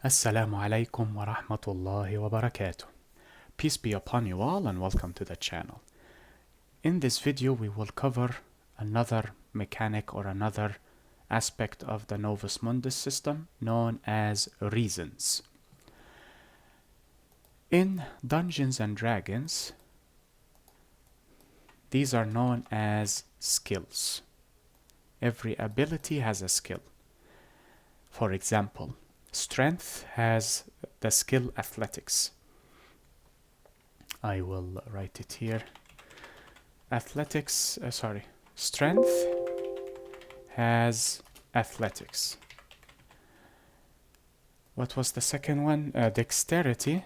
Assalamu alaikum wa rahmatullahi wa barakatuh. Peace be upon you all and welcome to the channel. In this video we will cover another mechanic or another aspect of the Novus Mundus system known as reasons. In Dungeons and Dragons, these are known as skills. Every ability has a skill. For example, Strength has the skill Athletics. I will write it here. Strength has Athletics. What was the second one? Dexterity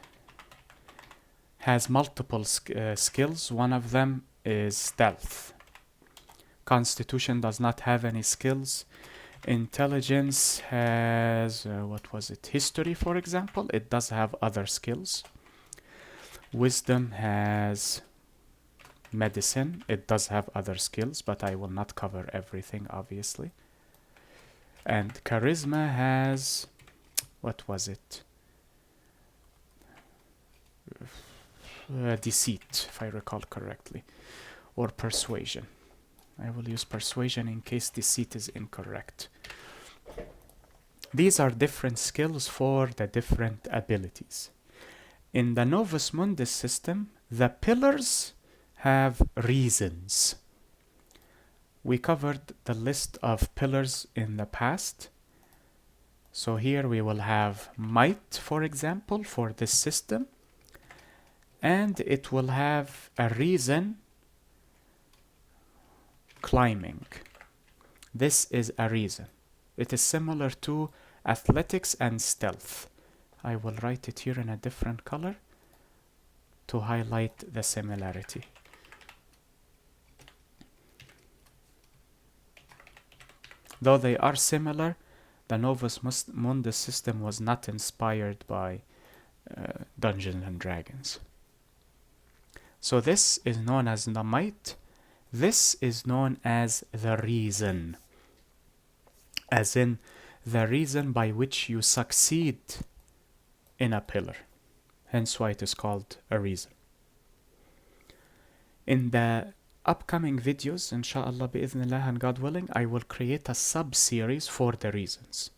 has multiple skills. One of them is Stealth. Constitution does not have any skills. Intelligence has, History, for example. It does have other skills. Wisdom has Medicine. It does have other skills, but I will not cover everything, obviously. And Charisma has, Deceit, if I recall correctly, or Persuasion. I will use Persuasion in case Deceit is incorrect. These are different skills for the different abilities. In the Novus Mundus system, the pillars have reasons. We covered the list of pillars in the past. So here we will have Might, for example, for this system. And it will have a reason, Climbing. This is a reason. It is similar to Athletics and Stealth. I will write it here in a different color to highlight the similarity. Though they are similar, the Novus Mundus system was not inspired by Dungeons and Dragons. So this is known as the Might. This is known as the reason, as in the reason by which you succeed in a pillar. Hence why it is called a reason. In the upcoming videos, inshallah, bi'idhnillah, and God willing, I will create a sub-series for the reasons,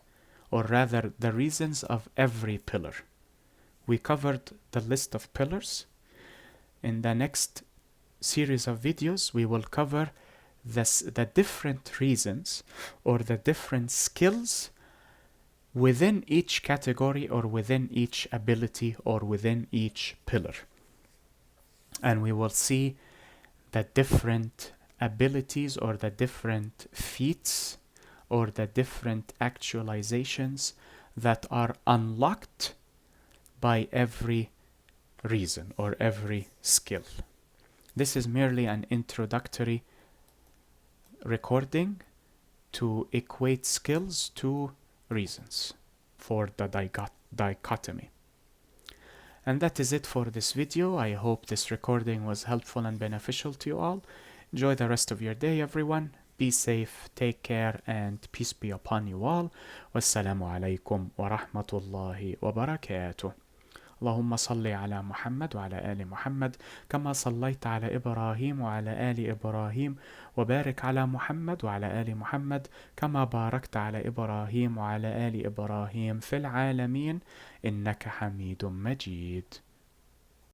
or rather the reasons of every pillar. We covered the list of pillars. In the next series of videos, we will cover the different reasons or the different skills within each category or within each ability or within each pillar. And we will see the different abilities or the different feats or the different actualizations that are unlocked by every reason or every skill. This is merely an introductory recording to equate skills to reasons for the dichotomy. And that is it for this video. I hope this recording was helpful and beneficial to you all. Enjoy the rest of your day, everyone. Be safe, take care, and peace be upon you all. Wassalamu alaikum wa rahmatullahi wa barakatuh. اللهم صل على محمد وعلى آل محمد كما صليت على إبراهيم وعلى آل إبراهيم وبارك على محمد وعلى آل محمد كما باركت على إبراهيم وعلى آل إبراهيم في العالمين إنك حميد مجيد.